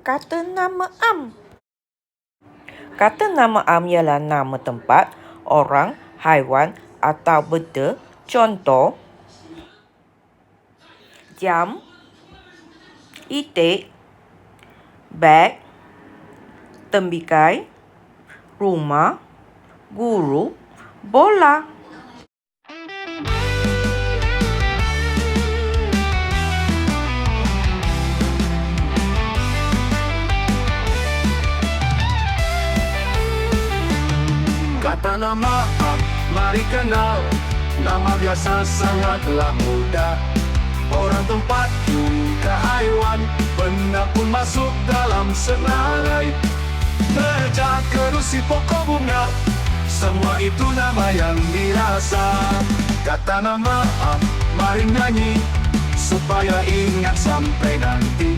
kata nama am. Kata nama am ialah nama tempat, orang, haiwan atau benda. Contoh, jam, itik, beg, tembikai, rumah, guru, bola. Kata nama am, mari kenal. Nama biasa sangatlah mudah. Orang, tempat, juga haiwan, benda pun masuk dalam senarai. Meja, kerusi, pokok bunga, semua itu nama yang dirasa. Kata nama am, mari nyanyi supaya ingat sampai nanti.